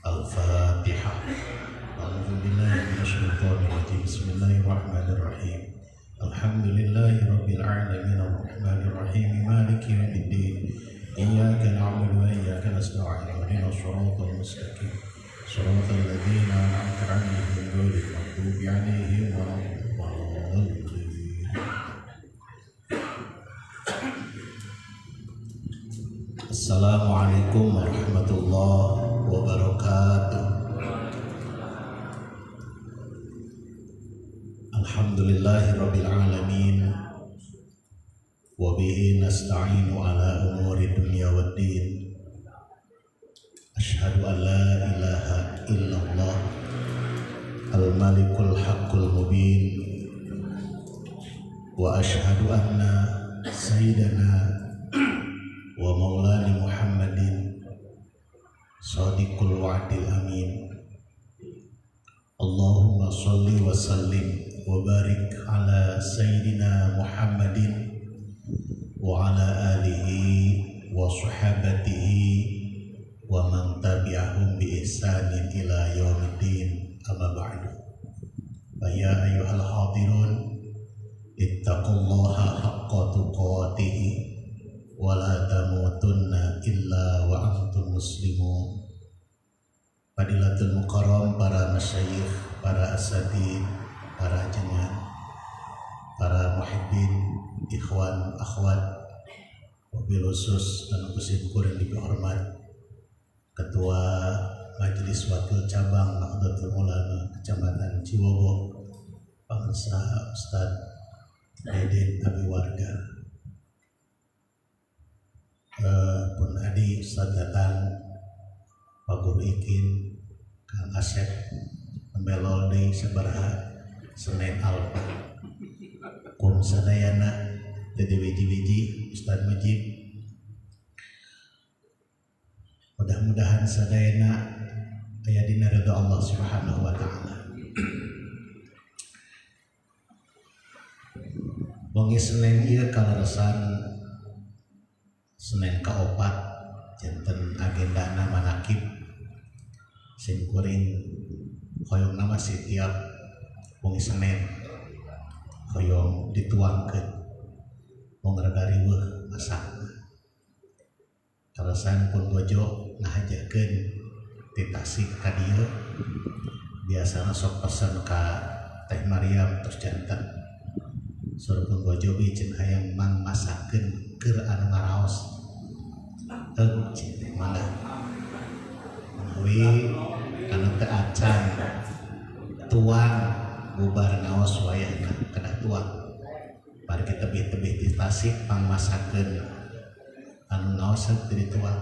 Al-Fatihah. A'udzubillahi minasyaitonir rajim. Bismillahirrahmanirrahim. Alhamdulillahirabbil alamin arrahmanir rahim maliki yaumiddin. Iyyaka na'budu wa iyyaka nasta'in. Ihdinas siratal mustaqim. Shiratal ladzina an'amta 'alaihim ghairil maghdubi 'alaihim waladdallin. Assalamualaikum warahmatullahi wabarakatuh. Alhamdulillahirabbil alamin wa bihi nasta'inu ala umuri dunya waddin. Asyhadu an la ilaha illallah al-malikul haqqul mubin wa asyhadu anna sayyidana wa maulana Muhammadin shadiqul wa'dil amin. Allahumma sholli wa sallim wa barik ala sayyidina Muhammadin wa ala alihi wa sahabatihi wa man tabi'ahum bi ihsanin ila yaumiddin. Amma ba'du. Fa ya ayyuhal hadirun ittaqullaha haqqa tuqatih wa la tamutunna illa wa antum muslimun. Fadilatul mukarram, para masyayikh, para asatidz, para jemaah, para muhibbin, ikhwan, akhwat, wabil khusus dan kusimkur yang dihormat Ketua Majelis Wakil Cabang Nahdlatul Ulama Kecamatan Ciwogo, Bangsa Ustadz Deden Abi Warga, Pun Adi Ustadz datang, Pak Guru Ikin, Kang Asep, Membelol di Sabaraha, Senin Alfa, Kum Sadayana, Dede Wiji-Wiji, Ustadz Majid. Mudah-mudahan sadayana aya dina ridha Allah Subhanahu wa taala. Wengi Senin ieu kaleresan Senin kaopat janten agendana manakib sing kuring hoyong nama setiap wengi Senin hoyong dituangkeun mung rada riweuh masak. Kaleresan pun bojo ngahajakeun ti Tasik ka dieu biasana sok pesen ka Teh Mariam terus janten suruh pun bojo bikin hayang mang masakeun keur anu ngaraos. Mana wi anu teu acan tuang bubar ngaos wayahna kana tuang bari kita tebih-tebih di Tasik pang masakeun anu ngaos teu dituang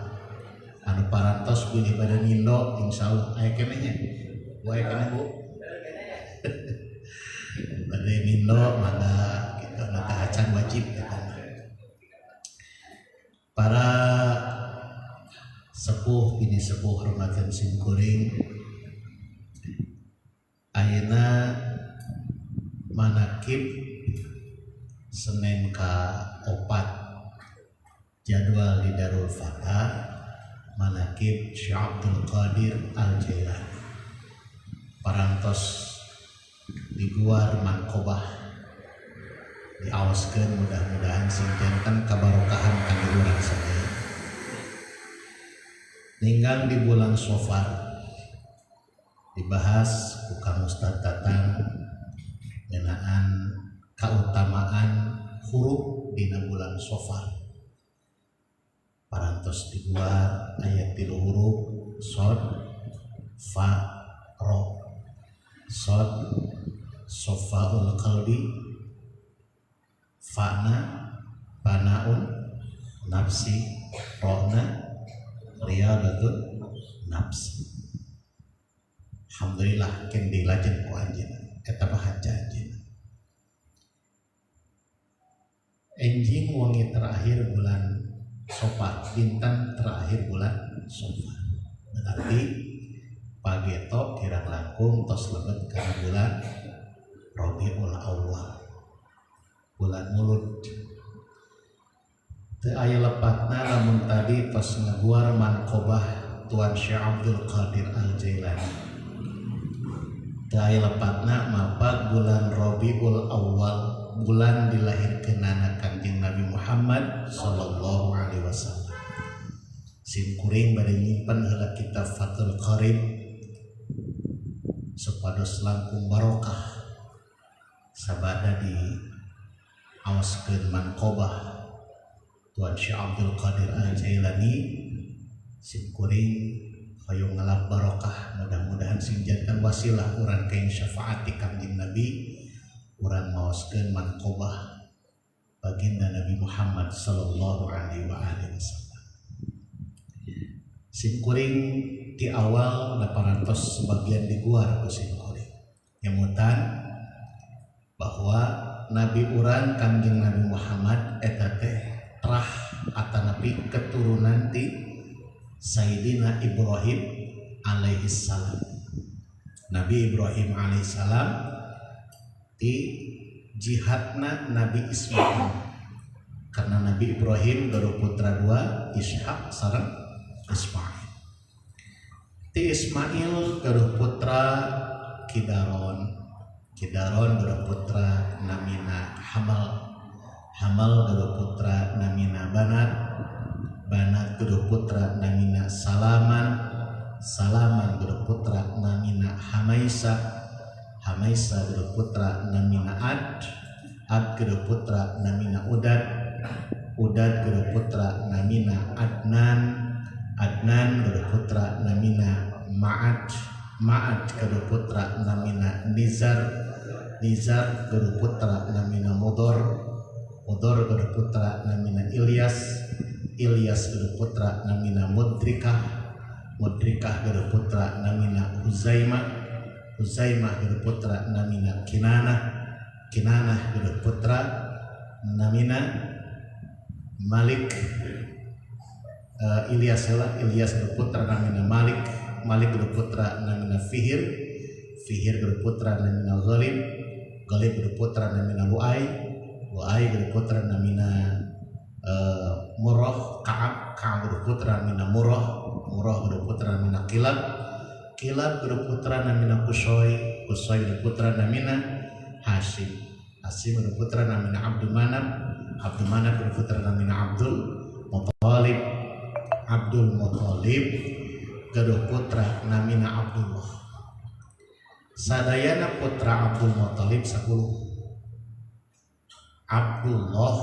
anu parantos bilih pada Nindo insyaallah aya keneh nya bu aya keneh bu bade Nindo mana kitu anu teu acan wajib eta. Para sepuh bini sepuh hormatan simkuring, ayeuna manakib Senin ka-4 jadwal di Darul Fatah manakib Syekh Abdul Qadir Al-Jailani parantos diguar Mankobah diaoskeun mudah-mudahan sing janten kabarokahan kangge urang sadaya. Ninggal di bulan Safar dibahas ku Kang Ustaz Tatang ngenaan kautamaan huruf dina bulan Safar. Parantos diguar ayat 3 huruf shad, fa, ro. Shad safaul qalbi, fa'na Panaun nafsi rohna riyadatun nafsi. Alhamdulillah ken dilajen ku anjeun eta mah janjina. Enjing wangi terakhir bulan Sofar, bintang terakhir bulan Sofar. Berarti pageto kirang langkung tos lebet kana bulan Rabiul Awwal. Bulan Mulud. Teu aya lepatna lamun tadi tos ngaguar manqobah Tuan Syekh Abdul Qadir Al-Jailani. Teu aya lepatna mapag bulan Rabiul Awwal, bulan dilahirkeunana Kanjeng Nabi Muhammad sallallahu alaihi wasallam. Sim kuring bade nyimpen heula kitab Fathul Qarib supados langkung barokah sabada di aoskeun manqobah Tuan Syekh Abdul Qadir Al-Jailani. Sim kuring hoyong ngalap barokah, mudah-mudahan sing jadikan wasilah urang kain syafaat di Kanjeng Nabi, urang maoskeun manqobah baginda Nabi Muhammad sallallahu alaihi wasallam. Sim kuring di awal daparantos sebagian diguar ku sim kuring nyemutan bahwa Nabi urang Kanjeng Nabi Muhammad eta teh trah atanapi keturunan ti Sayyidina Ibrahim alaihi salam. Nabi Ibrahim alaihi salam ti jihadna Nabi Ismail, karena Nabi Ibrahim gaduh putra dua, Ishak sareng Ismail. Ti Ismail gaduh putra Kidaron, Kidaron gaduh putra namina Hamal, Hamal gaduh putra namina Banat, Banat gaduh putra namina Salaman, Salaman gaduh putra namina Hamaisa, Hamaisa gaduh putra namina Ad, Ad gaduh putra namina Udad, Udad gaduh putra namina Adnan, Adnan gaduh putra namina Ma'ad, Ma'ad gaduh putra namina Nizar, Nizar gaduh putra namina Mudor, Mudor gaduh putra namina Ilyas, Ilyas gaduh putra namina Mudrikah, Mudrikah gaduh putra namina Huzaimah, Huzaimah gaduh putra namina Kinanah, Kinanah gaduh putra namina Malik, Ilyas gaduh putra namina Malik, Malik gaduh putra namina Fihir, Fihir gaduh putra namina Ghalib, Ghalib gaduh putra namina Lu'ai, Lu'ai gaduh putra namina Murrah, Ka'ab, Ka'ab gaduh putra namina Murrah, Murrah gaduh putra namina Kilab, Kilab gaduh putra namina Kusoy, Kusoy gaduh putra namina Hashim, Hashim gaduh putra namina Abdul Manaf, Abdul Manaf gaduh putra namina Abdul Muthalib, Abdul Muthalib gaduh putra namina Abdullah. Sadayana putra Abdul Muthalib 10. Abdullah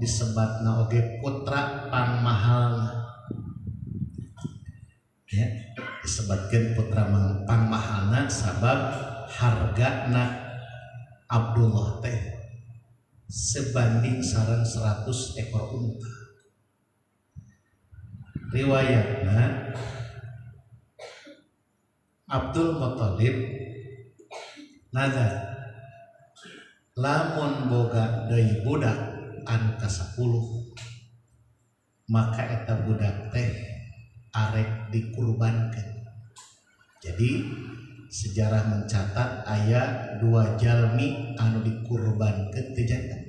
disebatna oge putra pangmahalna, ya, disebatkeun putra pangmahalna sabab hargana Abdullah teh sebanding sareng 100 ekor unta. Riwayatna Abdul Muthalib nada lamun boga deui budak anu ka-10 maka eta budak teh arek dikurbankeun. Jadi sejarah mencatat aya 2 jalmi anu dikurbankeun ti jantan,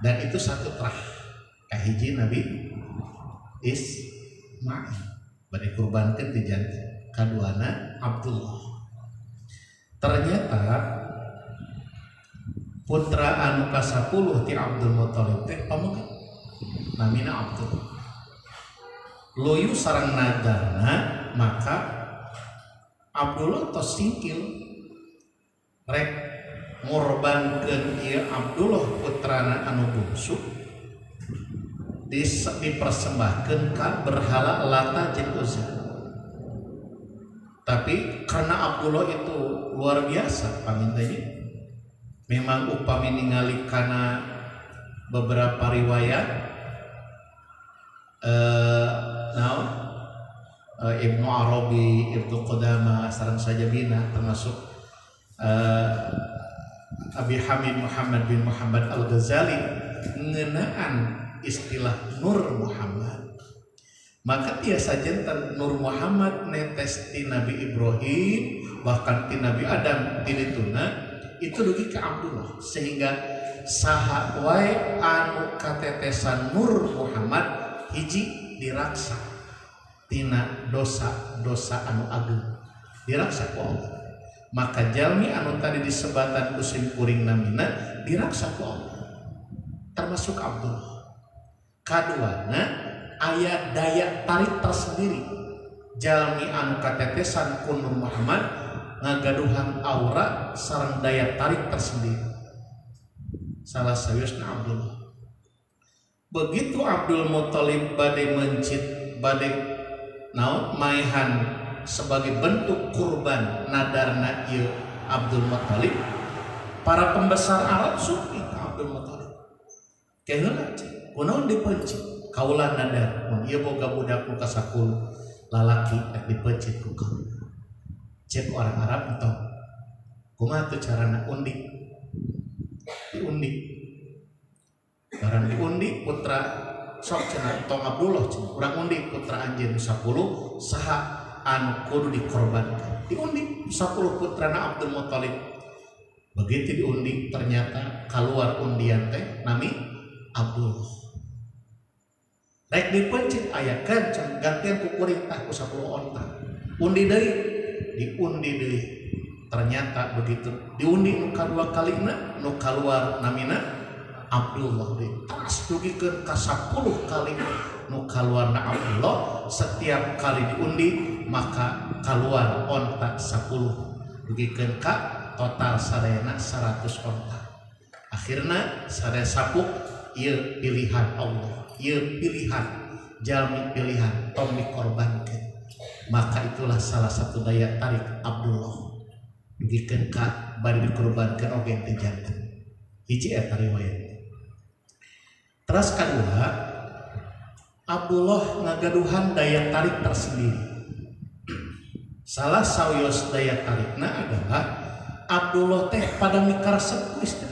dan itu satu trah kahiji Nabi Ismail bade kurbankeun ti jantan, kaduana Abdullah. Ternyata putra anu ka-10 ti Abdul Muthalib teh pamuka namina Abdul. Loyu sareng nadarna maka Abdullah tos singkil rek ngorbankeun ieu Abdullah putrana anu bungsu dipersembahkeun ka berhala Lata jeung Uzza. Tapi karena Abdullah itu luar biasa pamintanya, memang upami ningali kana beberapa riwayat Ibnu Arabi, Ibnu Qudamah sareng sajabina termasuk Abi Hamid Muhammad bin Muhammad Al-Ghazali ngeunaan istilah Nur Muhammad. Maka tiasa janten Nur Muhammad netes ti Nabi Ibrahim bahkan ti Nabi Adam tinituna itu dugi ke Abdullah, sehingga saha wae anu katetesan Nur Muhammad hiji diraksa tina dosa-dosa anu agung diraksa ku Allah. Maka jalmi anu tadi disebatan kusim kuring namina diraksa ku Allah termasuk Abdullah. Kaduana aya daya tarik tersendiri jalmi anu katetesan ku Nur Muhammad ngagaduhan aura sareng daya tarik tersendiri. Salah sawiusna Abdullah. Begitu Abdul Muthalib bade mencit bade naon maehan sebagai bentuk kurban nadarna ieu Abdul Muthalib, para pembesar Arab suki ka Abdul Muthalib. Keheula kunaon dipencit kaulah nadar mun ieu boga budak nu ka-10 lalaki rek dipencit ku kaula. Cek orang Arab entong kumaha teu carana undi. Diundi. Barang diundi putra sok cenah tong Abdullah cenah urang undi putra anjeun 10 saha anu kudu dikorbankan. Diundi 10 putrana Abdul Muthalib. Begitu diundi ternyata keluar undian teh nami Abdullah. Rek dipencit aya kan gantian ku kuring tah ku 10 onta. Undi deui, diundi deui. Ternyata begitu diundi nu kadua kalina nu keluar namina Abdullah deui. Tas dugikeun ka 10 kali nu kaluarna Abdullah, setiap kali diundi maka keluar onta 10 dugikeun ka total sadayana 100 onta. Akhirna sadaya sapuk ieu pilihan Allah, ieu pilihan jalmi pilihan tong dikorbankeun. Maka itulah salah satu daya tarik Abdullah dugikeun ka bari dikorbankeun oge teh janten. Hiji eta riwayat. Terus kedua, Abdullah ngagaduhan daya tarik tersendiri. Salah sawios daya tarikna adalah Abdullah teh pada mikaresep istri.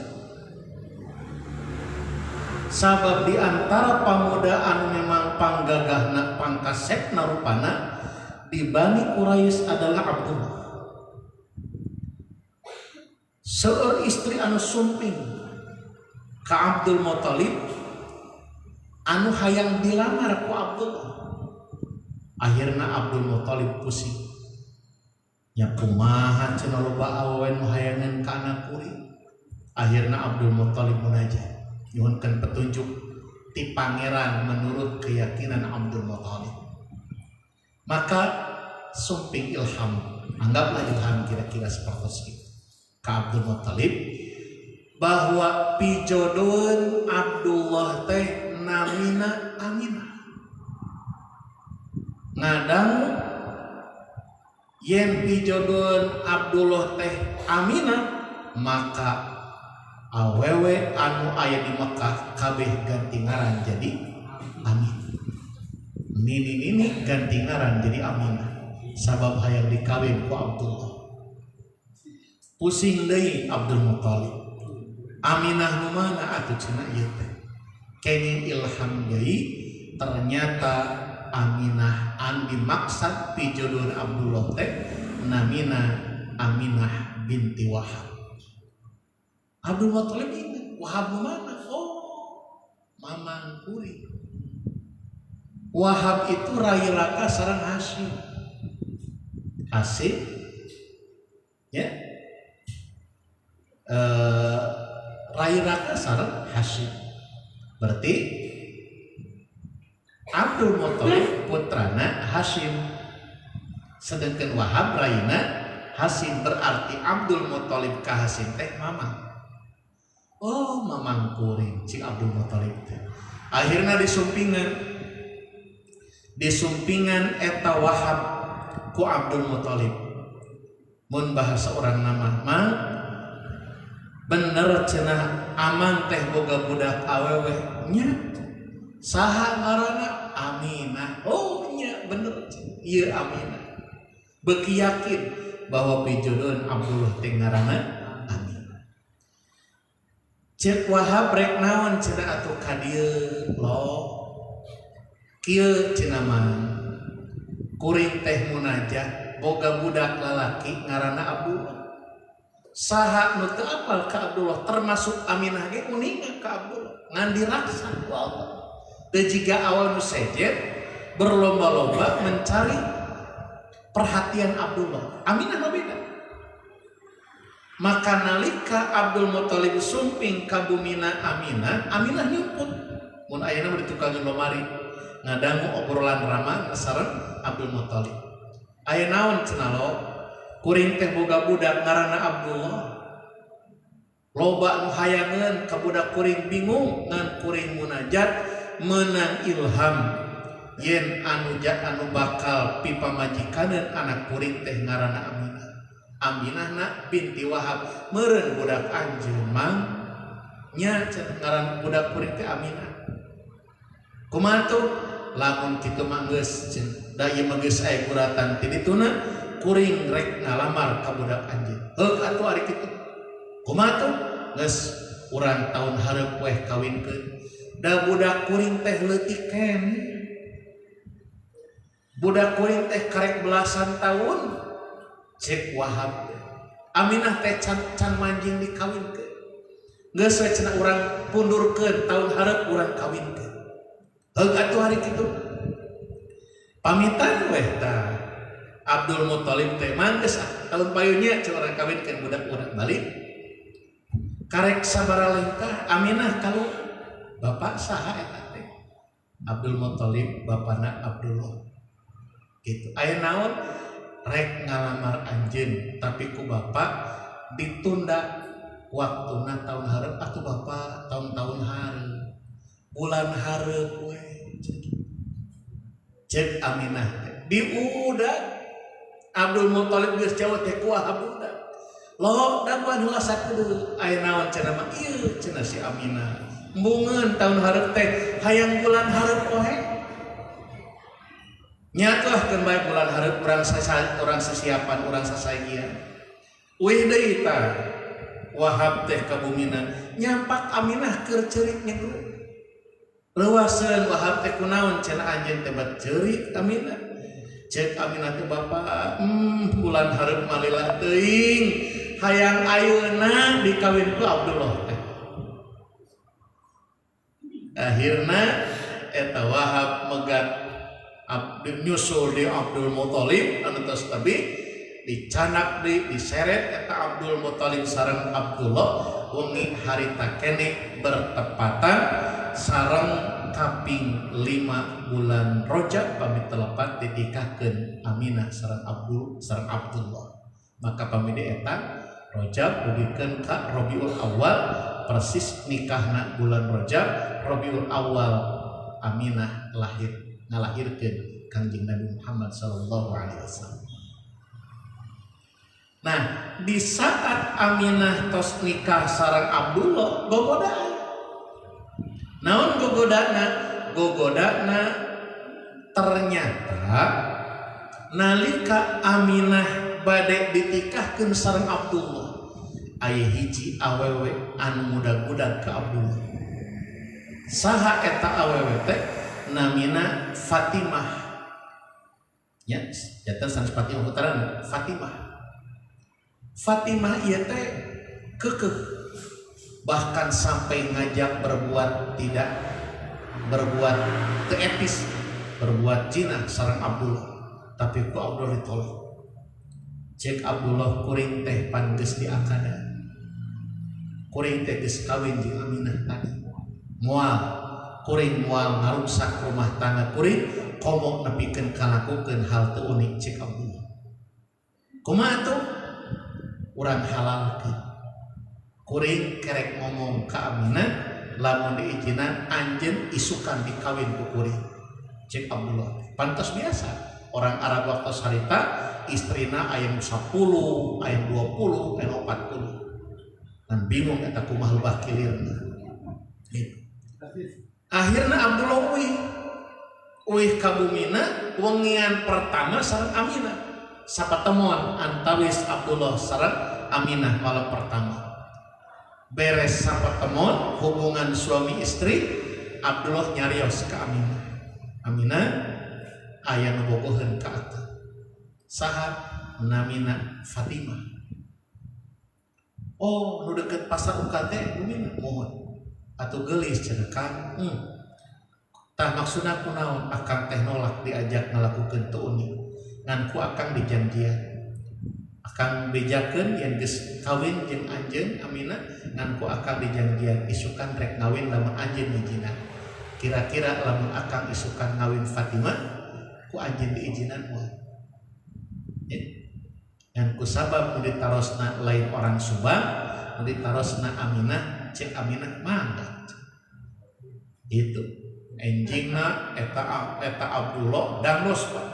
Sabab di antara pamuda anu memang panggagahna pangkasepna rupana di Bani Quraisy adalah Abdullah. Seueur istri anu sumping ka Abdul Muthalib anu hayang dilamar ku Abdullah. Akhirna Abdul Muthalib pusing. Nya kumaha cenah loba awewe nu hayangan ka anak kuring. Akhirna Abdul Muthalib munajat nyuhunkeun petunjuk ti pangeran menurut keyakinan Abdul Muthalib. Maka sumping ilham, anggaplah ilham kira-kira seperti itu ka Abdul Muthalib bahwa pijodoan Abdullah teh namina Aminah. Ngadang yen pijodoan Abdullah teh Aminah, maka awewe anu aya di Mekah kabeh ganti ngaran jadi Aminah. Nini ganti ngaran jadi Aminah. Sabab hayang dikawin ku Abdullah. Pusing deui Abdul Muthalib. Aminah nu mana atuh cenah ieu teh? Kenging ilham deui ternyata Aminah an dimaksud pijodohan Abdullah teh namina Aminah binti Wahab. Abdul Muthalib ingat Wahab mana? Oh, mamang kuring. Wahab itu rai raka sareng Hasyim. Hasyim ya. Rai raka sareng Hasyim. Berarti Abdul Muthalib putrana Hasyim, sedangkan Wahab raina Hasyim. Berarti Abdul Muthalib ka Hasyim teh mamang. Oh, mamang kuring cing Abdul Muthalib teh. Akhirna disumpingan eta Wahab ku Abdul Muthalib. Mun bahasa orang nama mang bener cenah aman teh boga budak awewe nya saha ngaranna Aminah. Oh nya bener ieu Aminah. Beuki yakin bahwa pijodohan Abdullah teh ngaranna Aminah. Cek Wahab rek naon cenah atuh ka dieu lo kieu cenah mah kuring teh munajat boga budak lalaki ngaranna Abdullah. Saha nu teu apal ka Abdullah termasuk Aminah ge uninga ka Abdullah ngan diraksa ku Allah. Teu jiga awal nu sejet berlomba-lomba mencari perhatian Abdullah. Aminah mah beda. Maka nalika Abdul Muthalib sumping ka bumina Aminah, Aminah nyumput. Mun ayeuna mah ditukang lomari ngadangu obrolan rama sareng Abdul Muthalib. Aya naon cenah lo? Kuring teh boga budak ngaranna Abdullah. Loba nu hayangeun ka budak kuring bingung ngan kuring munajat menang ilham yen anu bakal pipamajikaneun anak kuring teh ngaranna Aminah. Aminahna binti Wahab meureun budak anjeun mang nya cenah ngaran budak kuring teh Aminah. Kumaha tuh lamun kitu mah geus da ieu mah geus aya guratan ti dituna kuring rek ngalamar ka budak anjeun. Heuk atuh ari kitu. Kumaha tuh? Geus urang taun hareup weh kawinkeun. Da budak kuring teh leutik keneh. Budak kuring teh karek belasan tahun. Cek Wahab. Aminah teh can manjing dikawinkeun. Geus we cenah urang pundurkeun taun hareup urang kawinkeun. Heuk atuh ari kitu. Pamitan weh tah. Abdul Muthalib teh manggeus tahun payunya cek urang kawinkeun budak-budak balik. Karek sabaraha lengkah Aminah kalau bapak saha eta teh? Abdul Muthalib bapana Abdullah. Gitu. Aya naon rek ngalamar anjeun tapi ku bapak ditunda waktuna tahun hareup atuh bapak tahun-tahun hareup. Bulan hareup we. Cek Aminah diudag Abdul Muthalib geus jauh teh ku Wahab budak. Lo daguan heula sakudu aya naon cenah mah ieu cenah si Aminah. Embungeun taun hareup teh hayang bulan hareup poe. Nyatlah keun bae bulan hareup urang sesiapan urang sasajian. Wih deui tah Wahab teh ka bumina nyampak Aminah keur ceurik nyegru. Leuwaseun Wahab teh kunaon cenah anjeun teh bat ceurik Aminah. Cek Aminah teh bapak bulan hareup malila teuing hayang ayeuna dikawin ku Abdullah teh. Akhirna eta Wahab megat nyusul di Abdul Muthalib anu tos tabi dicanak diseret eta Abdul Muthalib sareng Abdullah wengi harita keneh bertepatan sareng kaping 5 bulan Rajab pami telepat dinikahkeun Aminah sareng Abdullah. Maka pami eta Rajab dugikeun ka Rabiul Awal persis nikahna bulan Rajab Rabiul Awal Aminah ngalahirkeun Kangjeng Nabi Muhammad sallallahu alaihi wasallam. Nah, di saat Aminah tos nikah sareng Abdullah gogodaan. Naon gogodana? Gogodana ternyata nalika Aminah bade ditikahkeun sareng Abdullah aya hiji awewe anu mudag-mudag ka Abdullah. Saha eta awewe teh? Namina Fatimah. Ya, jatan sanes Fatimah putaran Fatimah. Fatimah ieu teh keukeuh bahkan sampai ngajak berbuat teu etis, berbuat zina sareng Abdullah, tapi ku Abdullah ditolak. Cek Abdullah kuring teh pan geus diakada, kuring teh geus kawin jeung Aminah tadi, kuring moal ngarusak rumah tangga kuring, komo nepikeun kalakukeun hal teu unik cek Abdullah. Kumaha tuh? Urang halalkeun. Kuring kerek ngomong ka Aminah lamun diizinan anjeun isukan dikawin ku kuring. Cek Abdullah pantas biasa orang Arab waktu sarita istrina aya 10 aya 20 aya 40 dan bingung eta kumaha lubah kilirna. Gitu. Akhirna Abdullah uih ka bumina wengian pertama sareng Aminah. Sapatemuan antawis Abdullah sareng Aminah malam pertama. Beres sapatemuan hubungan suami istri, Abdullah nyarios ka Aminah. Aminah aya nu bogoheun ka eta. Saha namina Fatimah. Oh, nu deket pasar UKT bumina mohon. Atuh geulis cenah Kang. Tah maksudna kunaon akang teh nolak diajak ngalakukeun teu unik. Ngan ku akang dijanjian. Akang bejakeun yen geus kawin jeung anjeun Aminah, ngan ku akang dijanjian isukan rek ngawin lamun anjeun ngijina. Kira-kira lamun akang isukan ngawin Fatimah, ku anjeun diijinan moal. Ngan ku sabab nu ditarosna lain orang Subang, nu ditarosna Aminah, cek Aminah mangga. Itu enjingna eta Abdullah dangdos Pak.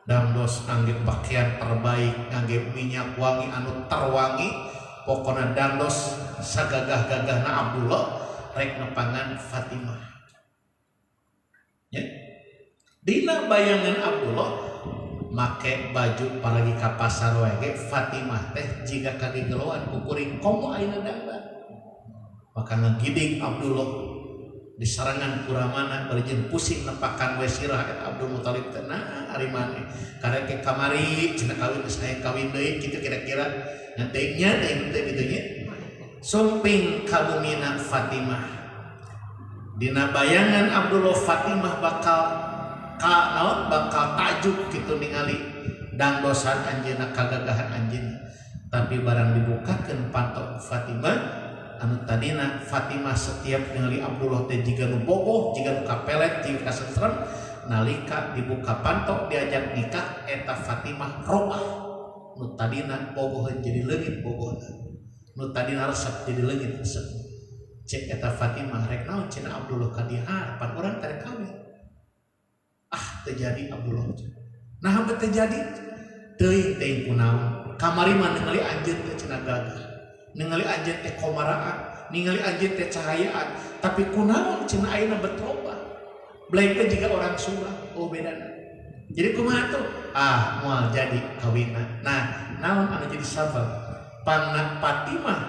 Dangdos ngangge pakaian terbaik, ngangge minyak wangi anu terwangi, pokona dangdos sagagah-gagahna Abdullah rek nepangan Fatimah. Ya. Dina bayangan Abdullah make baju paragi ka pasar wae Fatimah teh jiga kagegeloan ku kuring komo ayeuna dangdang. Maka ngagidik Abdullah di sarangan kuramana berjen pusing nepakan we sirah eta Abdul Muthalib teh nah ari maneh karek kamari cenah kawin geus aya kawin deui kitu kira-kira ngateunya teh kitu nya sumping kabumina Fatimah. Dina bayangan Abdullah Fatimah bakal tajuk kitu ningali dangdosan anjeunna kagagahan anjeunna, tapi barang dibukakeun pantok Fatimah anu tadina Fatimah setiap ningali Abdullah teh jiga nu bogoh, jiga nu kapelet, jiga kasentrem, nalika dibuka pantok diajak nikah eta Fatimah robah. Nu tadina bogoheun jadi leungit bogohna. Nu tadina resep jadi leungit resep. Cek eta Fatimah rek naon cenah Abdullah ka dieu harapan urang teh kawin. Teu jadi Abdullah. Nah teu jadi teuing kunaon? Kamari mah ningali anjeun teh cenah gagah. Ningali anjeun teh komaraan, ningali anjeun teh cahayaan, tapi kunaon cenah ayeuna betloba. Belain teh jiga orang Sunda, oh bedana. Jadi kumaha tuh? Moal jadi kawinna. Nah, naon anu jadi sabab? Panna Fatimah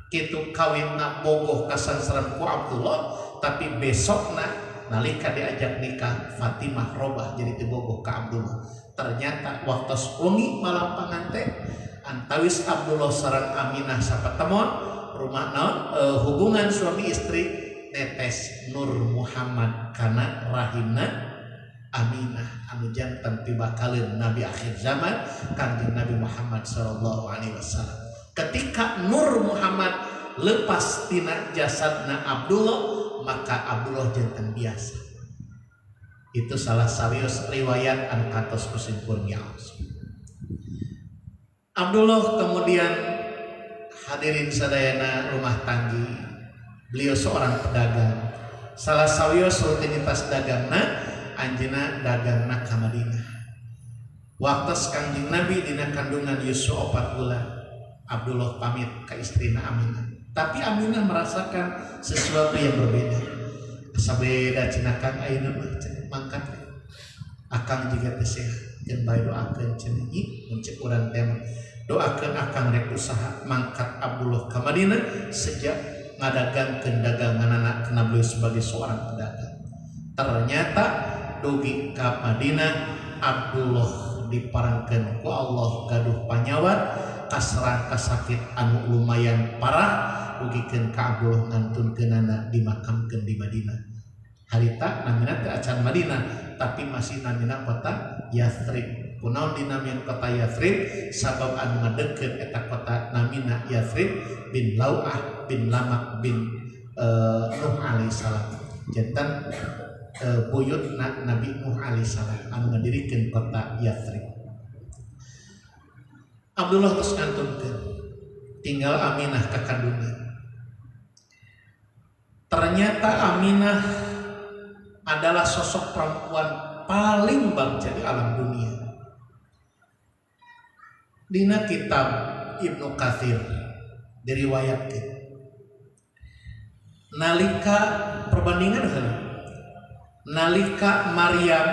kitu kawinna bogoh kasansaran ku Abdullah, tapi besokna nalika diajak nikah Fatimah robah jadi teu bogoh ka Abdullah. Ternyata waktos wengi malam panganten antawis Abdullah sareng Aminah sapatemon rumah naon hubungan suami istri netes Nur Muhammad kana rahimna Aminah anu janten pibakaleun Nabi akhir zaman Kanjeng Nabi Muhammad sallallahu alaihi wasallam. Ketika Nur Muhammad lepas tina jasadna Abdullah, maka Abdullah janten biasa. Itu salah sarios riwayat anu kantos kusimpulkeun nyaos. Abdullah kemudian hadirin sadayana rumah tanggi. Beliau seorang pedagang. Salah sawios rutinitas dagangna anjeunna dagangna ka Madinah. Waktos Kanjeng Nabi dina kandungan Yusuf 4 bulan, Abdullah pamit ka istrina Aminah. Tapi Aminah merasakan sesuatu yang berbeda. Sabeda cenah Kang ayeuna mangkat akang juga teh sehat jeung bae doakeun cenah ieu mun cek urang teh doakeun akang rek usaha mangkat Abdullah ka Madinah sejak ngadagangkeun daganganna kana beliau sebagai seorang pedagang. Ternyata dugi ka Madinah Abdullah diparangkeun ku Allah gaduh panyawat kasarang kasakit anu lumayan parah dugikeun ka Abdullah ngantunkeunana dimakamkeun di Madinah. Harita namina teh acan Madinah tapi masih namina kota Yathrib. Kunaon dinamian kota Yathrib sabab anu ngadeukeun eta kota namina Yathrib bin Lau'ah bin Lamak bin Nuh alaihi salam. Janten buyutna Nabi Nuh alaihi salam anu ngadirikeun kota Yathrib. Abdullah terus ngantunkeun tinggal Aminah ka kandungan. Ternyata Aminah adalah sosok perempuan paling bagja di alam dunia. Dina kitab Ibnu Katsir diriwayatkeun nalika perbandingan heula nalika Maryam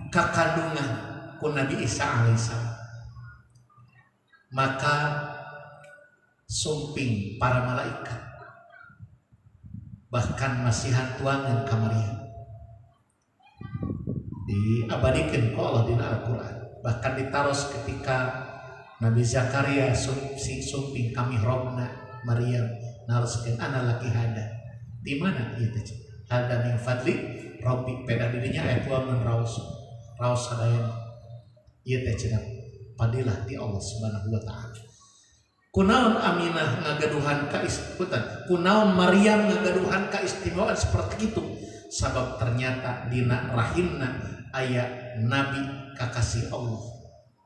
kakandungan ku Nabi Isa alaihissalam maka sumping para malaikat bahkan masihan tuangan ka Maryam diabadikeun ku Allah dina Al-Qur'an bahkan ditaros ketika Nabi Zakaria sumping kami robna Maryam naroskeun ana laki hada di mana ieu teh hada min fadli rabbi peda dirinya aya tuangan raos sadayana ieu teh cenah padilah di Allah Subhanahu wa taala. Kunaon Aminah ngagaduhan kunaon Maryam ngagaduhan keistimewaan seperti itu sabab ternyata dina rahimna aya nabi kakasih Allah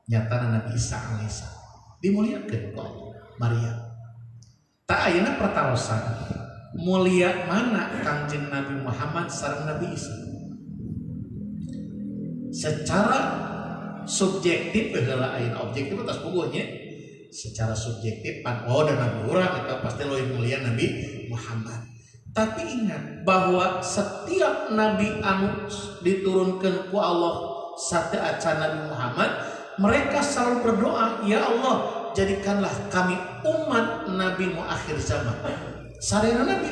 nyatana Nabi Isa alaihissalam dimuliakeun ku Allah Maryam tak ayeuna pertarosan mulia mana Kangjeng Nabi Muhammad sareng Nabi Isa secara subjektif heula ayeuna objektif atas puguhnya secara subjektif pan dan Nabi urang itu pasti lebih mulia Nabi Muhammad tapi ingat bahwa setiap Nabi anu diturunkan ku Allah sate acan Nabi Muhammad mereka selalu berdoa ya Allah jadikanlah kami umat Nabi-Mu akhir zaman sarena Nabi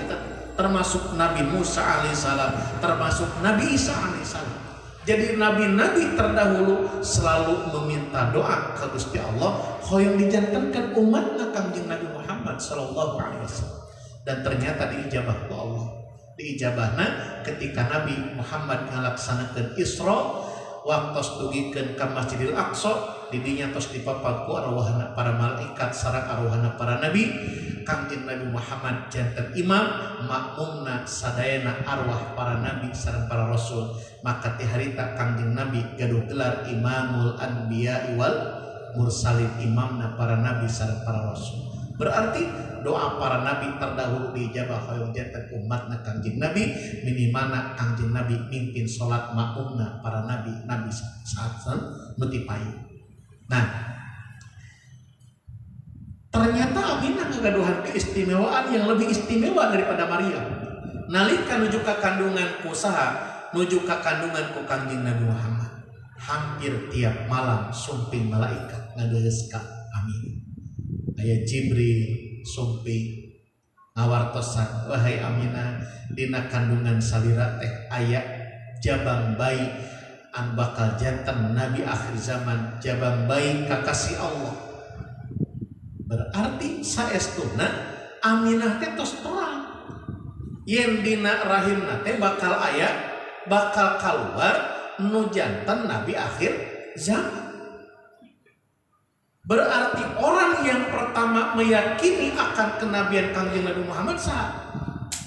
termasuk Nabi Musa alaihissalam termasuk Nabi Isa alaihissalam. Jadi nabi-nabi terdahulu selalu meminta doa ke Gusti Allah hoyong dijantankan umatna Kangjeng Nabi Muhammad sallallahu alaihi wasallam dan ternyata diijabah ku Allah. Diijabahna ketika Nabi Muhammad ngalaksanakeun Isra waktos dugikeun ka Masjidil Aqsa didinya tos dipapag ku arwahna para malaikat sareng arwahna para nabi Kangjeng Nabi Muhammad janten imam makmumna sadayana arwah para nabi sareng para rasul maka ti harita Kangjeng Nabi gaduh gelar Imamul Anbiya wal Mursalin imamna para nabi sareng para rasul berarti doa para nabi terdahulu diijabah hoyong janten umatna Kangjeng Nabi minimana Kangjeng Nabi mimpin salat makmumna para nabi saat nu ti payu. Nah, ternyata Aminah ngagaduhan keistimewaan yang lebih istimewa daripada Maryam. Nalika nuju ka kandungan ku saha, nuju ka kandungan ku Kangjeng Nabi Muhammad. Hampir tiap malam sumping malaikat ngageus ka Aminah. Aya Jibril sumping ngawartosan, wahai Aminah, dina kandungan salira teh aya jabang bayi an bakal jantan Nabi akhir zaman jabang bayi kakasih Allah berarti saestuna Aminah teh tos terang yen dina rahimna teh bakal keluar nu jantan Nabi akhir zaman berarti orang yang pertama meyakini akan kenabian Kangjeng Nabi Muhammad saha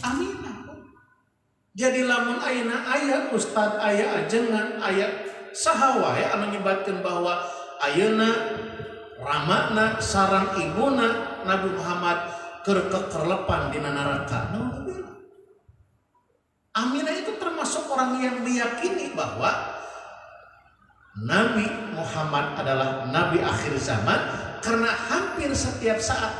Aminah. Jadi lamun ayeuna aya ustad aya ajengan aya saha wae anu nyebatkeun bahwa ayeuna ramana sareng ibuna Nabi Muhammad keur kekerlepan dina neraka. Aminah itu termasuk orang yang meyakini bahwa Nabi Muhammad adalah nabi akhir zaman karena hampir setiap saat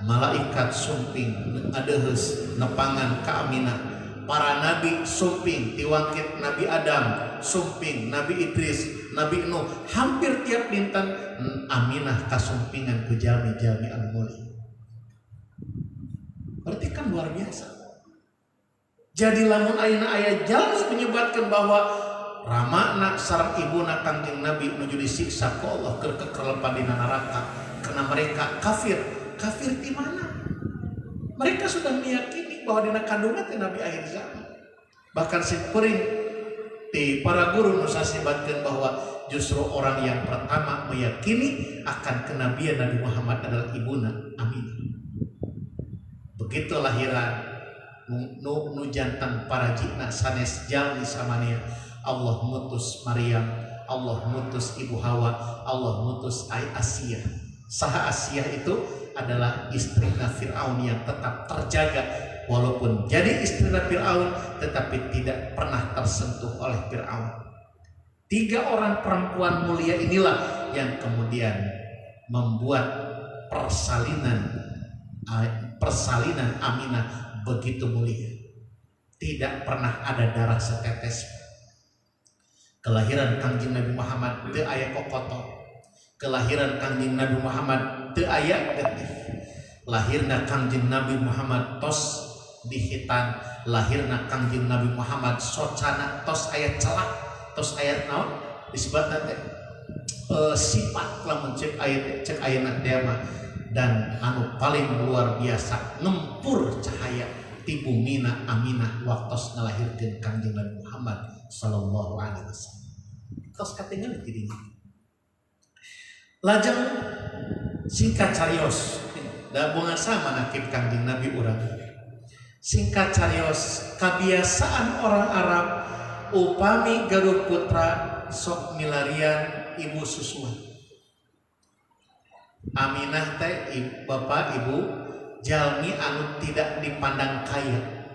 malaikat sumping adeheus nepangan ka Aminah. Para nabi sumping tiwangkit Nabi Adam sumping Nabi Idris Nabi Nuh hampir tiap dinten Aminah kasumpingan ku jalmi-jalmi anu mulia berarti kan luar biasa. Jadi lamun ayeuna aya jalmi menyebutkan bahwa ramana sareng ibuna Kangjeng Nabi nuju disiksa ku Allah keur kekerlepan dina neraka karena mereka kafir di mana? Mereka sudah meyakini bahwa dina kandungan teh Nabi akhir zaman. Bahkan sipeuring di para guru nu sasibatkeun bahwa justru orang yang pertama meyakini akan kenabian Nabi Muhammad adalah ibuna Aminah. Begitu lahiran nu jantan para jina sanes jalmi samania Allah mutus Maryam, Allah mutus Ibu Hawa, Allah mutus Asia. Saha Asia itu adalah istrina Fir'aun yang tetap terjaga walaupun jadi istrina Fir'aun tetapi tidak pernah tersentuh oleh Fir'aun. 3 orang perempuan mulia inilah yang kemudian membuat persalinan persalinan Aminah begitu mulia, tidak pernah ada darah setetes. Kelahiran Kangjeng Nabi Muhammad teu aya kokoto, kelahiran Kangjeng Nabi Muhammad teu aya getih, lahirna Kangjeng Nabi Muhammad tos dihitan, lahirna Kangjeng Nabi Muhammad socana tos aya celak, tos aya naon disebutna teh sifat lamun cek ayeuna teh mah. Dan anu paling luar biasa ngempur cahaya ti bumina Aminah waktos ngalahirkeun Kangjeng Nabi Muhammad sallallahu alaihi wasallam. Tos katingal di dinya. Lajeng singkat carios da bungasa manakib Kangjeng Nabi urang. Singkat carios kebiasaan orang Arab upami gaduh putra sok milarian ibu susuan. Aminah teh bapak ibu jalmi anu tidak dipandang kaya.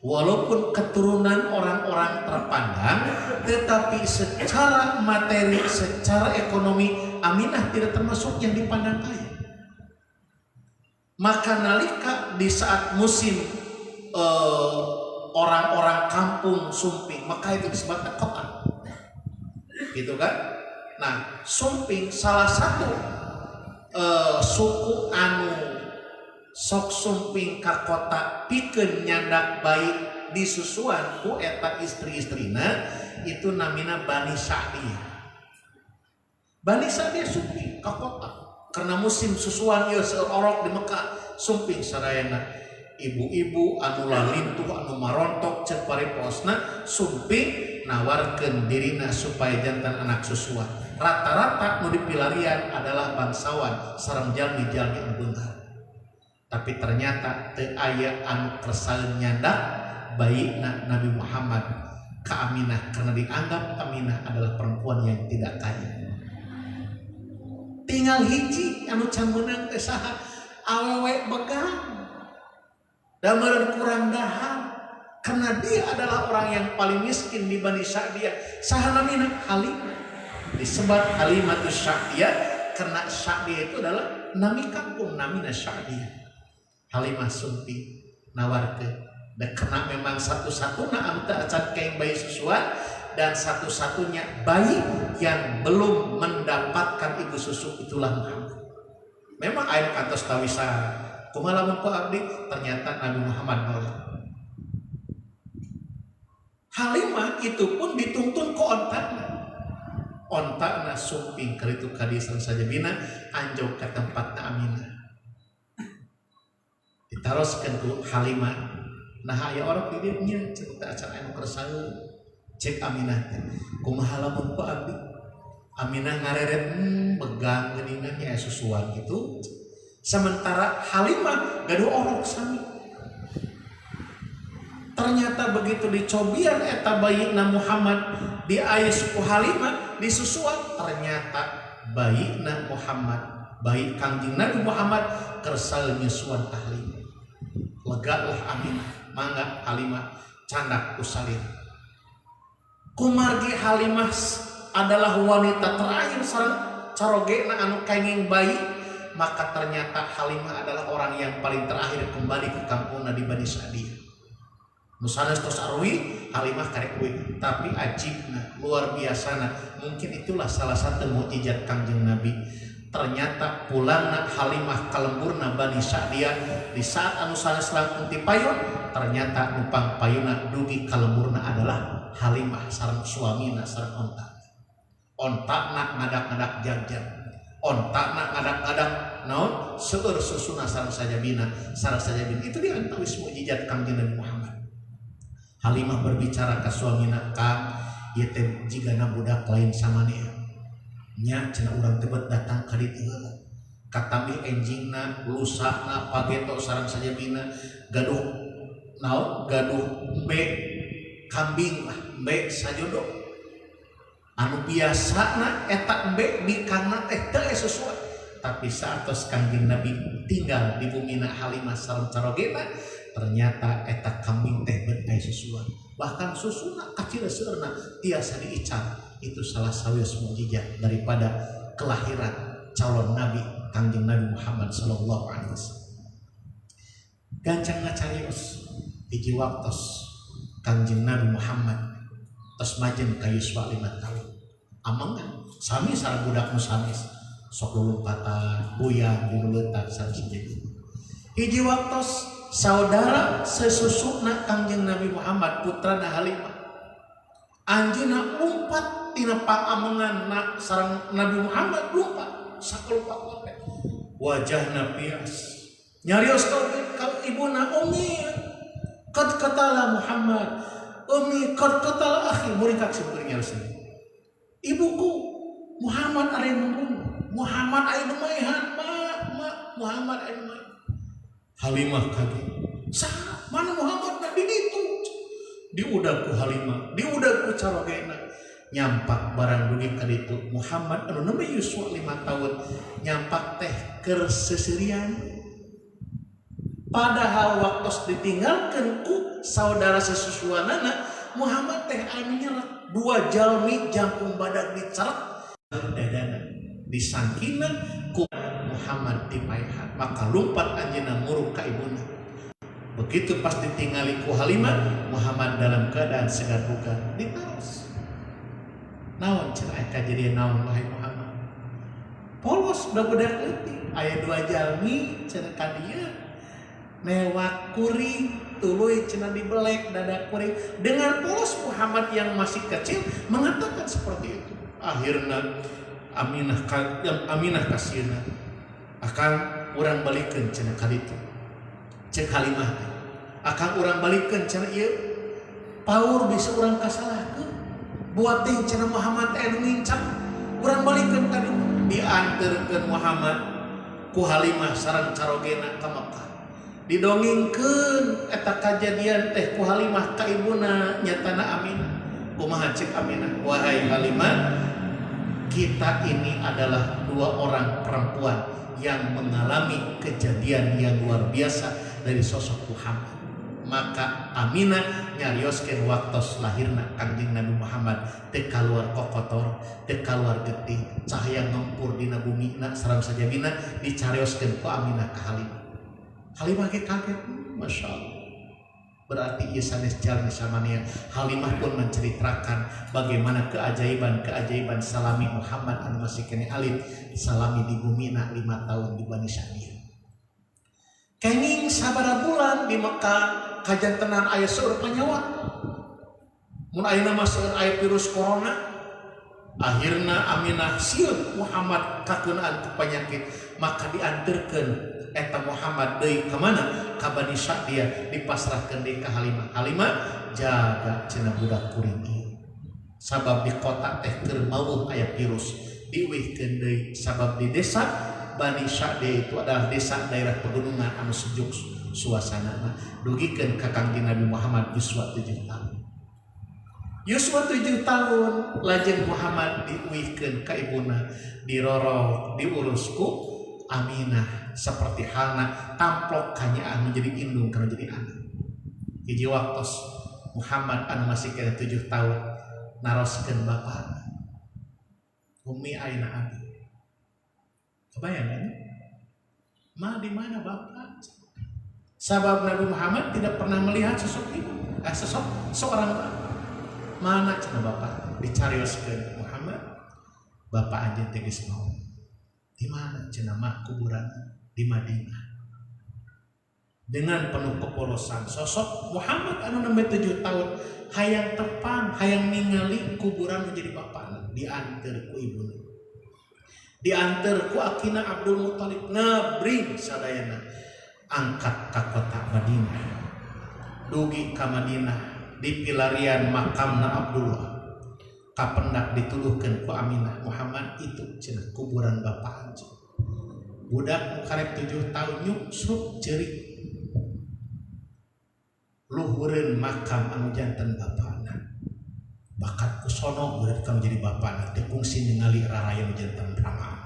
Walaupun keturunan orang-orang terpandang, tetapi secara materi, secara ekonomi Aminah tidak termasuk yang dipandang kaya. Maka nalika di saat musim orang-orang kampung sumping, maka itu disebutnya kota, gitu kan? Nah, sumping salah satu suku anu sok sumping ka kota pikeun nyandak baik disusuan ku eta istri-istrina itu namina Bani Sa'diyah. Bani Sa'diyah sumping ka kota karena musim susuan ieu seorok di Mekah sumping sadayana ibu-ibu anu lalintuh anu marontok ceuk pareposna sumping nawarkeun dirina supaya jantan anak susuan. Rata-rata nu dipilarian adalah bangsawan sareng jalmi-jalmi anu beunghar. Tapi ternyata teu aya anu kersaeun nyandak baikna Nabi Muhammad ka Aminah karena dianggap Aminah adalah perempuan yang tidak kaya. Tinggal hiji anu can meunang teh saha awewe begang da meureun kurang dahar karena dia adalah orang yang paling miskin di Bani Sa'diyah. Saha namina Halimah, disebut Halimatus Sa'diyah karena Sa'diyah itu adalah nami kampung namina Sa'diyah. Halimah sumping nawarkeun dan karena memang satu-satunya anu teu acan kaing bayi susuan dan satu-satunya bayi yang belum mendapatkan ibu susu itulah Muhammad. Memang aya kantos tawisa kumaha lamun ku abdi ternyata Nabi Muhammad maulid. Halimah itu pun dituntun ku ontakna sumping karitu kadisan saja bina anjog ke tempatna Aminah. Ditaroskeun ku Halimah. Nah aya orang di dieu nya ceuk teh acan anu kersaeun cek Aminah teh. Kumaha lamun ku abdi? Aminah ngareret begang geuningan nya susuan gitu. Sementara Halimah gaduh orok sami. Ternyata begitu dicobian eta bayina Muhammad di ais ku Halimah disusuan, ternyata bayina Muhammad, bayi Kangjeng Nabi Muhammad kersaeun nyusuan ka Halimah. Legalah Aminah, mangga Halimah candak ku salin. Kumargi Halimah adalah wanita terakhir sareng carogena anu kenging bayi, maka ternyata Halimah adalah orang yang paling terakhir kembali ke kampungna di Bani Sa'diyah. Nusanes tos arwi Halimah karek uwi, tapi ajibna luar biasana, mungkin itulah salah satu mukjizat Kangjeng Nabi. Ternyata pulangna Halimah ka lemburna Bani Sa'diyah di saat anu sanes langkung ti payun, ternyata numpang payuna dugi ka lemburna adalah Halimah sareng suamina sareng ontakna ngadak-ngadak jag-jag, ontakna ngadak-ngadak naon seueur susuna sareng sajabina sareng sajabina. Itu dia antawis mukjizat Kangjeng Nabi Muhammad. Halimah berbicara ke suamina, "Kang, ieu teh jigana budak lain samanea nya cenah urang tebet datang ka dieu katami enjingna lusana pageto sareng sajabina gaduh naon gaduh embe kambing lah embe sajodo anu biasana eta embe bikangna teh teu sesuai." Tapi saatos Kangjeng Nabi tinggal di bumina Halimah sareng carogena, ternyata eta kambing teh beut aya susuan, bahkan susuna kacil seueurna tiasa diican. Itu salah sawios mukjizat daripada kelahiran calon Nabi Kangjeng Nabi Muhammad sallallahu alaihi wasallam. gancang ngacarios hiji waktos Kangjeng Nabi Muhammad tos majen ka Yuswa 5 tahun amangan sami sareng budak nu sanes sok lulumpatan buyang di leutak sareng sejenak hiji waktos saudara sesusukna Kangjeng Nabi Muhammad putrana Halimah anjeunna lumpat tina pangamangan sareng Nabi Muhammad lumpat sakelupat wae wajahna pias nyarios ka ibuna Umi qad qatala Muhammad Umi qad qatala akhi muringkak simkuring nyarios ibuku Muhammad aya membunuh Muhammad aya numaihan Muhammad aya numaihan Halimah kaget saha mana Muhammad di ditu diudag ku Halimah diudag ku carogena nyampak barang dugi ka ditu Muhammad anu nembe Yuswa 5 tahun nyampak teh keur seserian padahal waktu ditinggalkan ku saudara sesusuanana Muhammad teh anu nyerat 2 jalmi jangkung badak dicerat dadana disangkina ku Muhammad dipaehan maka lumpat anjeunna murug ka ibuna begitu pas ditinggali ku Halimah Muhammad dalam keadaan segar bugar ditaros naon cenah kajadian naon wahai Muhammad polos budak leutik aya 2 jalmi cenah ka dieu mewah kuring tuluy cenah dibelek dada kuring dengan polos Muhammad yang masih kecil mengatakan seperti itu akhirna Aminah kasieuna akan urang balikeun cenah ka ditu cek Halimah akan urang balikeun cenah ieu paur bisa urang kasalahkeun buat teh cenah Muhammad teh anu ngincak urang balikeun ka ditu dianterkeun Muhammad ku Halimah sareng carogena ka Makkah didongengkeun eta kajadian teh ku Halimah ka ibuna nyatana Aminah kumaha cek Aminah wahai Halimah kita ini adalah 2 orang perempuan yang mengalami kejadian yang luar biasa dari sosok Muhammad maka Aminah nyarioskeun waktos lahirna Kangjeng Nabi Muhammad teu kaluar kokotor teu kaluar getih cahaya ngempur dina bumina sareng sajabina dicarioskeun ku Aminah ka Halimah ge kaget Masya Allah berarti ieu sanes jalmi samania Halimah pun menceritakan bagaimana keajaiban salami Muhammad anu masih kene alit salami di bumina 5 tahun di Bani Sa'diyah kenging sabaraha bulan di Mekah kajantenan aya seueur panyawa mun ayeuna mah seueur aya virus corona akhirna Aminah sieun Muhammad kakeunaan ku penyakit maka dianterkeun eta Muhammad deui ka mana ka Bani Sa'diyah dipasrahkeun deui ka Halimah jaga cenah budak kuring ieu sabab di kota teh keur mawuh aya virus diuihkeun deui sabab di desa Bani Sa'diyah itu adalah desa daerah pegunungan anu sejuk suasanana dugikeun ka Kangjeng Nabi Muhammad Yuswa 7 tahun Yuswa 7 tahun lajeng Muhammad diuihkeun ka ibuna diroro diurusku Aminah seperti halna tamplok kanyaan menjadi indung karena jadi anak hiji waktos Muhammad anu masih kena 7 tahun naroskeun bapana Umi ayeuna abi kebayang kan ma di mana bapak sabab Nabi Muhammad tidak pernah melihat sosok ibu seorang bapak mana cenah bapak dicarioskeun Muhammad bapak anjeun teh geus mau di mana cenah mah kuburan di Madinah dengan penuh kepolosan sosok Muhammad anu nembe 7 tahun hayang tepang hayang ningali kuburan menjadi bapana diantar ku ibuna diantar ku akina Abdul Muthalib ngabring sadayana angkat ka kota Madinah dugi ka Madinah di pilarian makamna Abdullah kapendak dituduhkeun ku Aminah Muhammad itu cenah kuburan bapak anjeun budak karek 7 tahun nyuksruk ceurik luhureun makam anu janten bapana bakat kusono urip ka menjadi bapana teu fungsi ningali raraya nu janten rama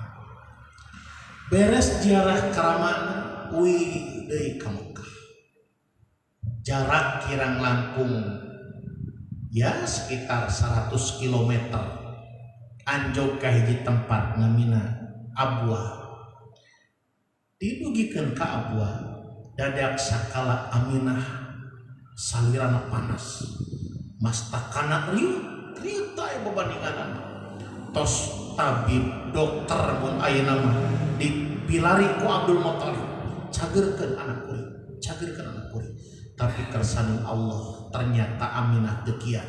beres ziarah karamana uwi deui ka Mekah jarak kirang langkung ya sekitar 100 km anjog ka hiji tempat namina Abwa didugikeun ka Abwa dadak sakala Aminah salirana panas mastakana riut aya babandingan tos tabib dokter mun ayeuna mah dipilari ku Abdul Muthalib cagerkeun anak kuring tapi kersani Allah ternyata Aminah teu kieu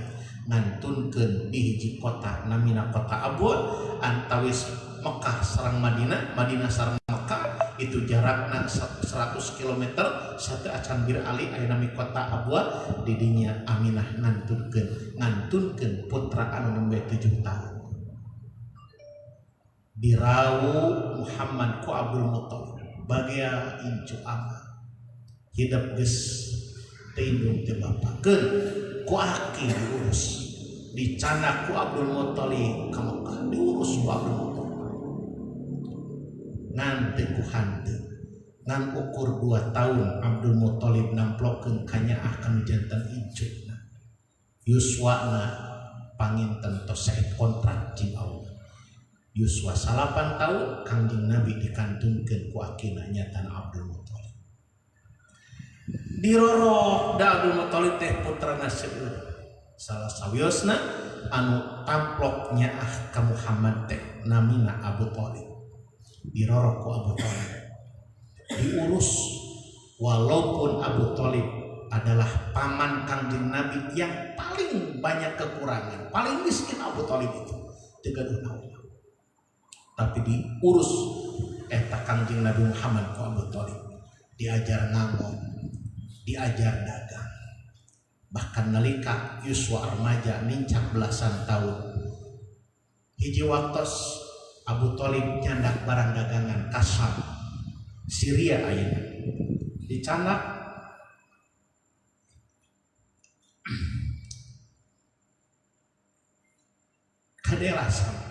ngantunkeun di hiji kota namina kota Abwa antawis Mekah sareng Madinah sareng Mekah itu jarakna 100 km satu acan bir ali aya nami kota Abwa di dinya Aminah ngantunkeun putra anu nembe 7 tahun dirawu Muhammad ku Abdul Muthalib bagea incu ama hidup geus tindung teu bapakeun ku aki diurus dicanak ku Abdul Muthalib ka Mekah diurus ku Abdul Muthalib ngan teu ku hanteu ngan ukur 2 tahun Abdul Muthalib namplokeun kanyaah kana janten incuna yuswana panginten tos sae kontrak jeung Allah yuswa 8 tahun Kangjeng Nabi dikantungkeun ku akina nyatan Abdul Muthalib diroro da Abdul Muthalib teh putrana seueur salah sawiosna anu tamplok nyaah ka Muhammad teh namina Abu Thalib diroro ku Abu Thalib diurus walaupun Abu Thalib adalah paman Kangjeng Nabi yang paling banyak kekurangan paling miskin Abu Thalib itu tegaduh naon tapi diurus eta Kangjeng Nabi Muhammad ku Abu Thalib diajar ngamon diajar dagang bahkan nalika yuswa remaja nincak belasan tahun hiji waktos Abu Thalib nyandak barang dagangan kasam Syria ayeuna dicanak ka daerah Sam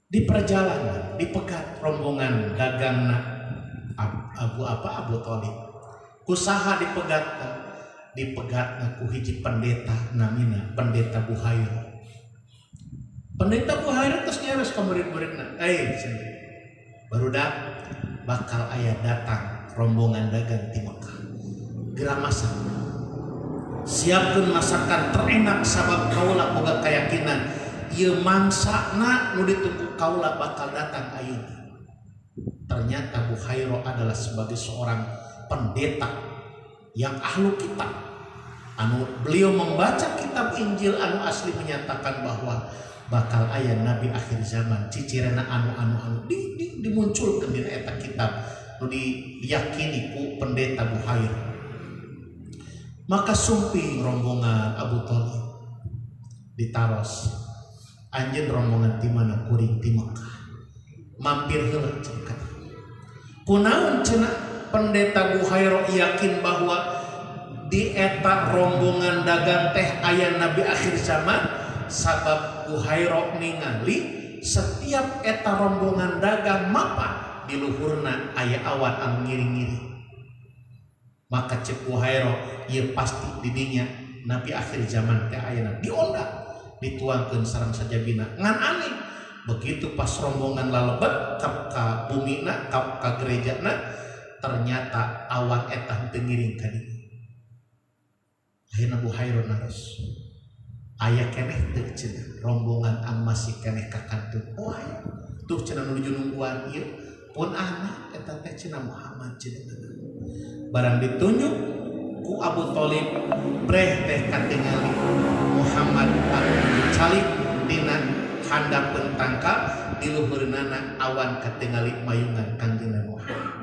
di perjalanan dipegat rombongan dagangna Abu Thalib kusaha dipegatna ku hiji pendeta namina pendeta Buhairah terus nyares ka murid-muridna barudak bakal aya datang rombongan dagang ti Mekah geura masak siapkeun masakan terenak sabab kaula boga kayakinan ieu mangsana nu ditunggu kaula bakal datang ayeuna ternyata Buhairah adalah sebagai seorang pendeta yang ahlu kitab anu beliau membaca kitab Injil anu asli menyatakan bahwa bakal aya nabi akhir zaman cicirena anu dimunculkeun dina eta kitab nu diyakini ku pendeta Buhairah maka sumping rombongan Abu Thalib ditaros anjeun rombongan ti mana kuring ti Mekah mampir heula cenah kunaon cenah pendeta Buhairah yakin bahwa di eta rombongan dagang teh aya nabi akhir zaman sabab Buhairah ningali setiap eta rombongan dagang mapa di luhurna aya awan anu ngiring-ngiring maka cek Buhairah ieu pasti di dinya nabi akhir zaman teh ayeuna diondak dituangkeun sareng sajabina ngan aneh begitu pas rombongan lalebet ka bumina ka gerejana ternyata awan eta teu ngiring ka dieu ayeuna Buhairah naros aya keneh teu cenah rombongan anu masih keneh kakantun oh aya tuh cenah nuju nungguan ieu pun anak eta teh cenah Muhammad cenah barang ditunjuk ku Abu Thalib breh teh katingali Muhammad anu dicalik dina handapkeun tangkal di luhurna awan katingali mayungan Kangjeng Muhammad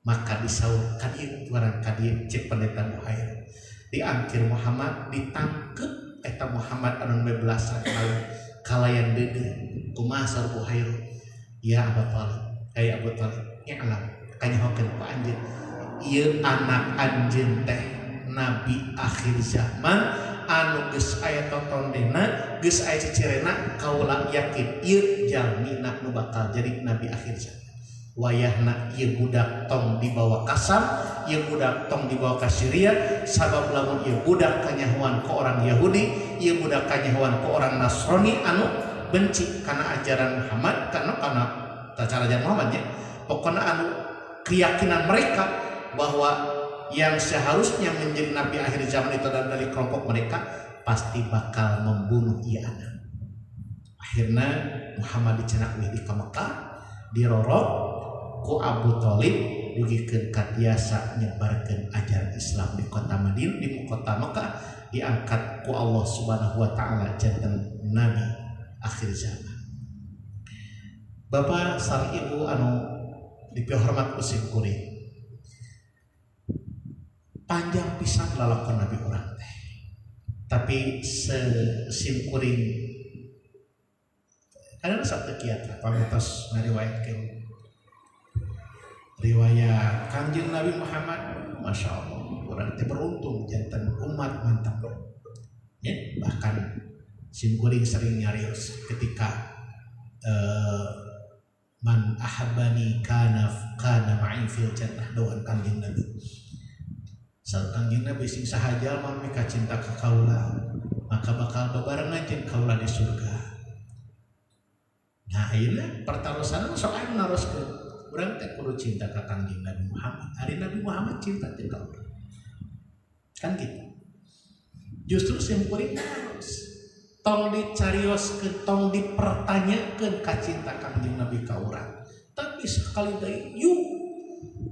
maka disaur ka dieu tuaran ka dieu cek pendeta Buhairah diangkir Muhammad ditangkep eta Muhammad anu bebelasan kalayan deudeu kumaha sar Buhairah ya Abu Thalib aya Abu Thalib nya alam kanyahokeun ku anjeun ieu anak anjeun teh nabi akhir zaman anu geus aya totondena geus aya cicirena kaula yakin ieu jalmina nu bakal jadi nabi akhir zaman wayahna ieu budak tong dibawa kasam ieu budak tong dibawa ka Syria sabab lamun ieu budak kanyahoan ke orang Yahudi ieu budak kanyahoan ke orang Nasrani anu benci kana ajaran Muhammad kana cara ajaran Muhammad nya pokona anu keyakinan mereka bahwa yang seharusnya menjadi nabi akhir zaman itu adalah dari kelompok mereka, pasti bakal membunuh ia anak. Akhirnya Muhammad dicenak di Mekah, dirorok ku Abu Thalib dugikeun ka tiasa nyebarkeun ajaran Islam di kota Madinah, di kota Mekah, diangkat ku Allah Subhanahu wa taala janten nabi akhir zaman. Bapak sareng ibu anu dipihormat ku sim kuring, panjang pisan lalakon nabi urang teh, tapi sim kuring kadang sabtu kiat lah pamantos ngariwayatkeun riwayat Kanjeng Nabi Muhammad. Masya Allah, urang teh beruntung janten umat mantap ya. Bahkan sim kuring sering nyarios ketika man ahabbani kana ma'i fil jannah, doan Kanjeng Nabi. Kanjeng Nabi sing sahaja mah mika cinta ka kaula, maka bakal bebarengan jeung kaula di surga. Nah, ayeuna pertarosan sok aya naroskeun. Urang teh kudu cinta ka Kanjeng Nabi Muhammad. Ari Nabi Muhammad cinta teh kaula. Kan gitu. Justru sim kuring harus tong dicarioskeun, tong dipertanyakeun ka cinta Kanjeng Nabi ka urang. Tapi sekali deui yuk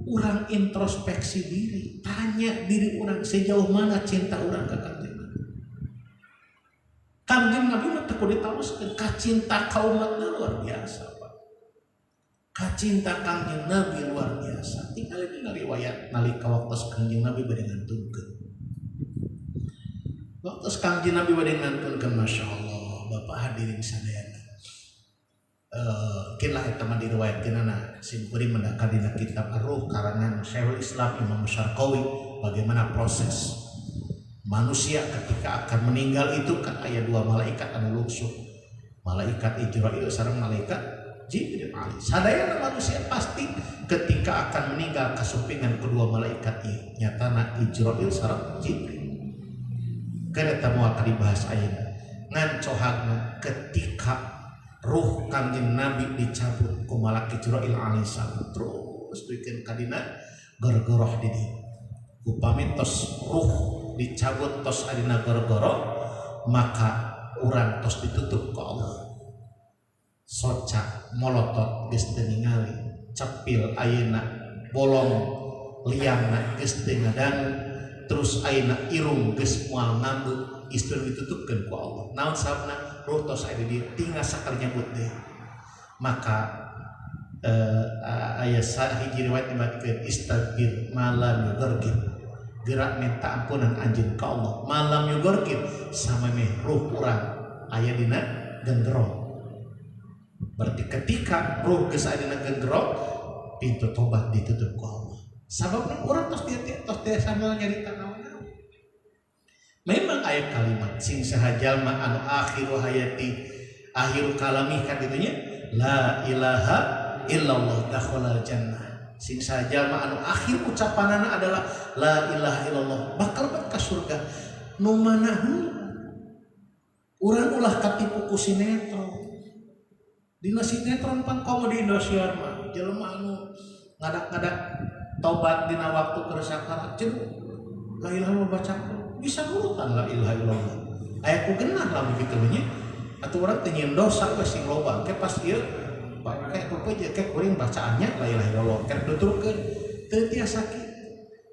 urang introspeksi diri, tanya diri urang sejauh mana cinta urang ke Kanjeng Nabi. Kanjeng Nabi mah teu kudu ditaoskeun, kacinta ka umatna luar biasa, Pak. Kacinta Kanjeng Nabi luar biasa. Tinggal dina riwayat nalika waktos Kanjeng Nabi bade ngantunkeun. Waktos Kanjeng Nabi bade ngantunkeun, Masya Allah, Bapak hadirin sadayana. Kinlah eta mah diriwayatkeunana sim kuring mendakar dina kitab Ar-Ruh karangan Syekhul Islam Imam Syarqawi, bagaimana proses manusia ketika akan meninggal itu kan aya dua malaikat anu lungsuh, malaikat Ijrail sareng malaikat Jibril alaihi. Sadayana manusia pasti ketika akan meninggal kasupingan kedua malaikat ieu, nyatana Ijrail sareng Jibril. Kana eta moal dibahas ayeuna. Ngan cohagna ketika ruh Kanjeng Nabi dicabut ku malaikat Jibril alaihi salam, terus duikeun ka dina gorgoroh di dieu. Upami tos ruh dicabut tos adina gorgoroh, maka urang tos ditutup ku Allah. Soca molotot geus teu ningali, cepil ayeuna bolong liangna geus teu ngadangu, terus ayeuna irung geus moal ngambeu, istun ditutupkeun ku Allah. Naon sababna? Ruh tos aya di tinggal sakar nyebut deh. Maka ayat hiji riwayat dibacakeun istaghfir malam yugorgin, gerak minta ampunan anjeun ka Allah malam yugorgin, samemeh ruh urang aya dina genderong. Berarti ketika ruh geus aya dina genderong, pintu tobat ditutup ku Allah. Sababna urang tos dia sambil nyarita naon. Memang ayat kalimat sing sahajalma anu akhiru hayati akhiru kalami kan itunya la ilaha illallah dakhalal jannah. Sing sahajalma anu akhir ucapanana adalah la ilaha illallah bakal bet ka surga. Nu mana urang ulah katipu ku sinetron. Dina sinetron pan komedi Indosiar mah jelema anu ngadak-ngadak tobat dina waktu keur sakarat jeung la ilaha illallah baca bisa urutan la ilaha illallah. Aya ku genah lah begitu nya. Atuh urang teh nyieun dosa we sing loba ke pas ieu pake pepeje ke kuring bacaannya la ilaha illallah keur nuturkeun teu tiasa kitu.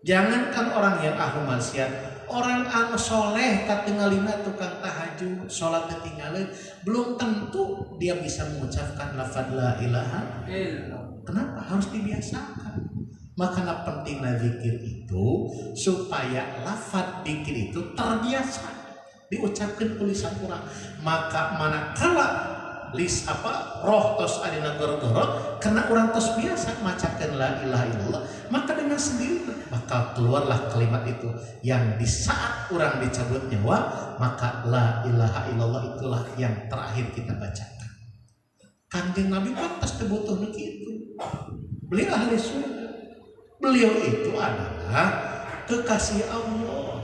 Jangankan orang yang ahli maksiat, orang anu soleh katingalina tukang tahajud, salat ketinggalan, belum tentu dia bisa mengucapkan lafaz la ilaha illallah. Kenapa? Harus dibiasakan. Makanya pentingnya zikir itu supaya lafaz zikir itu terbiasa diucapkan tulisan kurang. Maka manakala roh tos adina goro-goro karena orang tos biasa macakeun la ilaha illallah, maka dengan sendiri bakal keluarlah kalimat itu yang di saat orang dicabut nyawa, maka la ilaha illallah itulah yang terakhir kita bacakan. Kanjeng Nabi pantas butuh begitu. Beliau ahli surga. Beliau itu adalah kekasih Allah.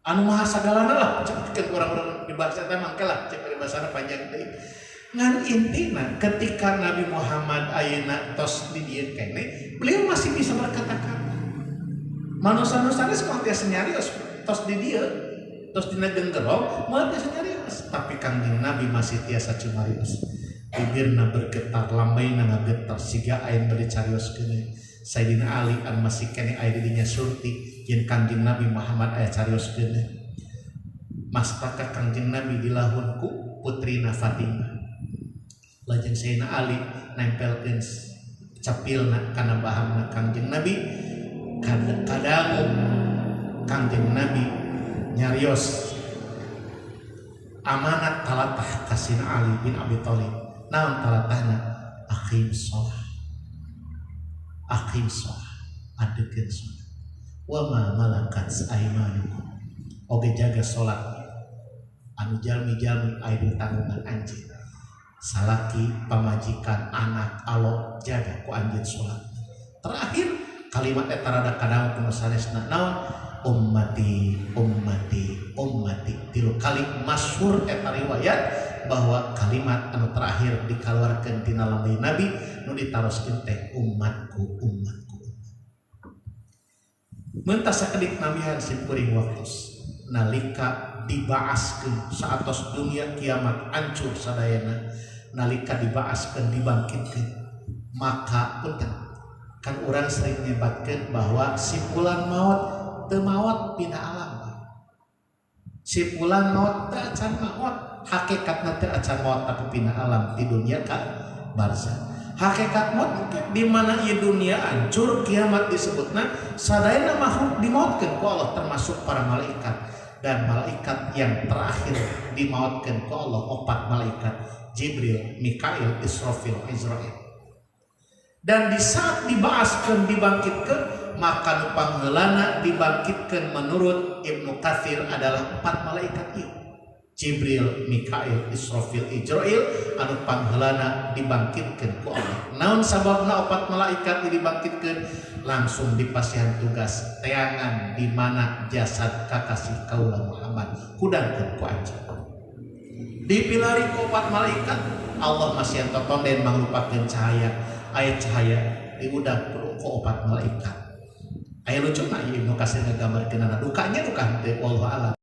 Anu maha sagalana lah, cepetkeun orang-orang di bahasa teh mangke lah, cek dari bahasa panjang teh. Ngan intina ketika Nabi Muhammad ayeuna tos di dieu kene, beliau masih bisa berkata-kata. Manusia-manusia seperti nyarios tos di dieu, tos dina genggerong, moal tiasa nyarios. Tapi Kangjeng Nabi masih tiasa cumarios. Bibirna bergetar, lambaina ngagetar, siga ayeuna bade carios kene. Sayyidina Ali an masih kene aya di dinya surti, yen Kangjeng Nabi Muhammad aya carios kene. Mastaka Kangjeng Nabi dilahun ku putrina Fatimah. Lajeng Sayyidina Ali nempelkeun capilna kana bahamna Kangjeng Nabi. Kadang Kangjeng Nabi nyarios amanat talatah kasih Ali bin Abi Thalib. Naon talatahna? Aqim sholat, adekeun sholat. Wa ma malakat aimanukum, oge jaga sholat. Anu jalmi-jalmi aya di tanggungan anjeun. Salaki pamajikan anak alo jaga ku anjeun sholat. Terakhir kalimat eta rada kadang kumaha sanesna naon? Ummati tilu kali masyhur eta riwayat bahwa kalimat anu terakhir dikeluarkan tina lambei Nabi nu ditaroskeun teh umatku. Mun tah sakedik nabihan simkuring waktos nalika dibaaskeun saatos dunia kiamat hancur sadayana, nalika dibaaskeun dibangkitkeun, maka punten kan orang sering nyebatkeun bahwa simpulan maut teu maot pina alam. Simpulan maut teu acan maot, hakikatna teu acan maot tapi pina alam di dunia ka barzakh. Hakikat maut di mana ieu dunia hancur kiamat disebutna sadayana makhluk dimautkeun ku Allah termasuk para malaikat, dan malaikat yang terakhir dimautkeun ku Allah 4 malaikat Jibril, Mikail, Israfil, Izrail. Dan di saat dibaaskeun dibangkitkeun maka nu pangheulana dibangkitkeun menurut Ibnu Katsir adalah 4 malaikat ieu. Jibril, Mikail, Israfil, Izrail anu pangheulana dibangkitkeun ku Allah. Naon sababna 4 malaikat dibangkitkeun? Langsung dipasihan tugas teangan di mana jasad kakasih kaula Muhammad kudangkeun ku anjeun. Dipilari ku 4 malaikat, Allah masih totonden mangrupakeun cahaya. Aya cahaya diudang ku 4 malaikat. Aya lucuna ieu Ibnu Katsir ngagambarkeunana dukanya duka teu wallahu a'lam.